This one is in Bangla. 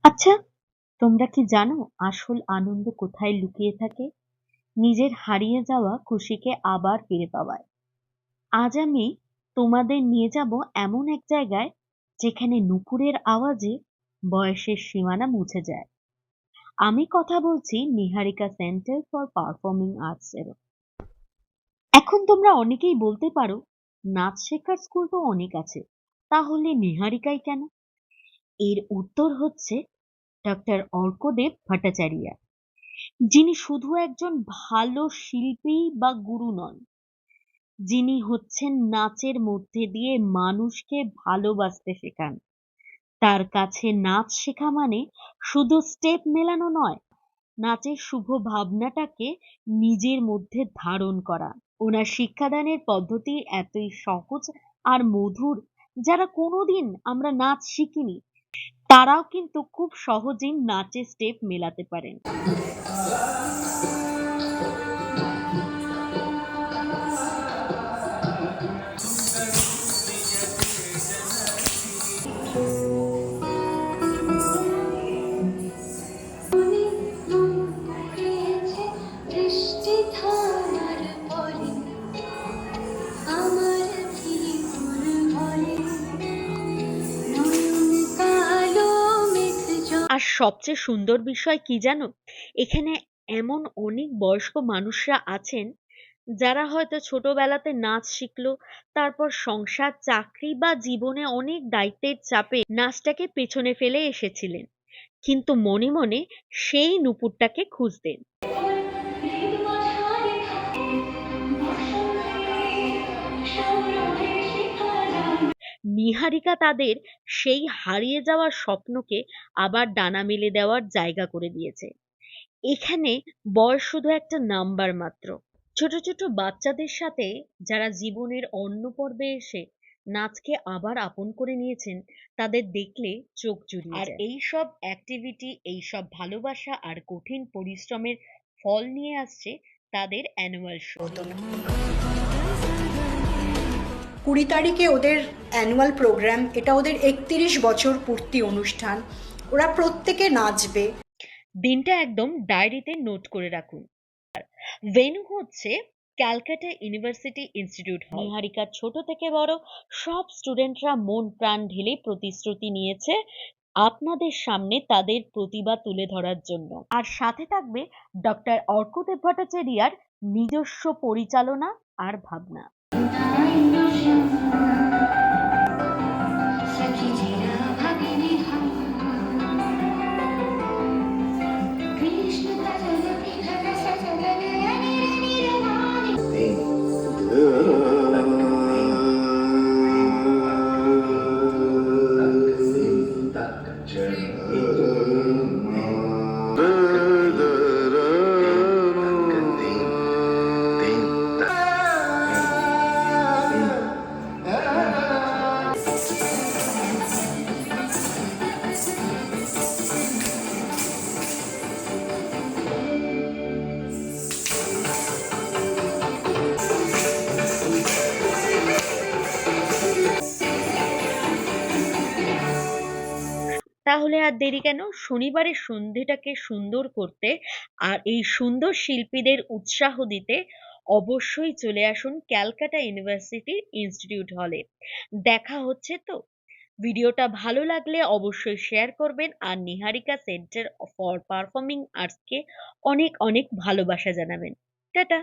আচ্ছা, তোমরা কি জানো আসল আনন্দ কোথায় লুকিয়ে থাকে? নিজের হারিয়ে যাওয়া খুশিকে আবার ফিরে পাওয়ায়। আজ আমি তোমাদের নিয়ে যাব এমন এক জায়গায় যেখানে নুপুরের আওয়াজে বয়সের সীমানা মুছে যায়। আমি কথা বলছি নিহারিকা সেন্টার ফর পারফর্মিং আর্টস এর। এখন তোমরা অনেকেই বলতে পারো, নাচ শেখার স্কুল তো অনেক আছে, তাহলে নিহারিকাই কেন? এর উত্তর হচ্ছে ডক্টর অর্কদেব ভট্টাচার্য, যিনি শুধু একজন ভালো শিল্পী বা গুরু নন, যিনি হচ্ছেন নাচের মধ্যে দিয়ে মানুষকে ভালোবাসতে শেখান। তার কাছে নাচ শেখা মানে শুধু স্টেপ মেলানো নয়, নাচের শুভ ভাবনাটাকে নিজের মধ্যে ধারণ করা। ওনার শিক্ষাদানের পদ্ধতি এতই সহজ আর মধুর, যারা কোনোদিন আমরা নাচ শিখিনি তারাও কিন্তু খুব সহজেই নাচের স্টেপ মেলাতে পারেন। আর সবচেয়ে সুন্দর বিষয় কি জানো, এখানে এমন অনেক বয়স্ক মানুষরা আছেন যারা হয়তো ছোটবেলাতে নাচ শিখলো, তারপর সংসার, চাকরি বা জীবনে অনেক দায়িত্বের চাপে নাচটাকে পেছনে ফেলে এসেছিলেন, কিন্তু মনে মনে সেই নুপুরটাকে খুঁজতেন। নিহারিকা তাদের সেই হারিয়ে যাওয়া স্বপ্নকে আবার ডানা মেলে দেওয়ার জায়গা করে দিয়েছে। এখানে বয়স শুধু একটা নাম্বার মাত্র। ছোট ছোট বাচ্চাদের সাথে যারা জীবনের অন্য পর্বে এসে নাচকে আবার আপন করে নিয়েছেন, তাদের দেখলে চোখ জুড়িয়ে যায়। আর এইসব অ্যাক্টিভিটি, এইসব ভালোবাসা আর কঠিন পরিশ্রমের ফল নিয়ে আসছে তাদের অ্যানুয়াল শো। 20 তারিখে ওদের অ্যানুয়াল প্রোগ্রাম, এটা ওদের 31 বছর পূর্তি অনুষ্ঠান। ওরা প্রত্যেকে নাচবে। দিনটা একদম ডায়েরিতে নোট করে রাখুন। ভেন্যু হচ্ছে ক্যালকাটা ইউনিভার্সিটি ইনস্টিটিউট হল। নিহারিকার ছোট থেকে বড় সব স্টুডেন্টরা মন প্রাণ ঢেলে প্রতিশ্রুতি নিয়েছে আপনাদের সামনে তাদের প্রতিভা তুলে ধরার জন্য। আর সাথে থাকবে ডক্টর অর্কদেব ভট্টাচার্যর নিজস্ব পরিচালনা আর ভাবনা। তাহলে আর দেরি কেন, শনিবারের সন্ধেটাকে সুন্দর করতে আর এই সুন্দর শিল্পীদের উৎসাহ দিতে অবশ্যই চলে আসুন ক্যালকাটা ইউনিভার্সিটি ইনস্টিটিউট হলে। দেখা হচ্ছে তো। ভিডিওটা ভালো লাগলে অবশ্যই শেয়ার করবেন আর নিহারিকা সেন্টার ফর পারফর্মিং আর্টসকে অনেক অনেক ভালোবাসা জানাবেন। টাটা।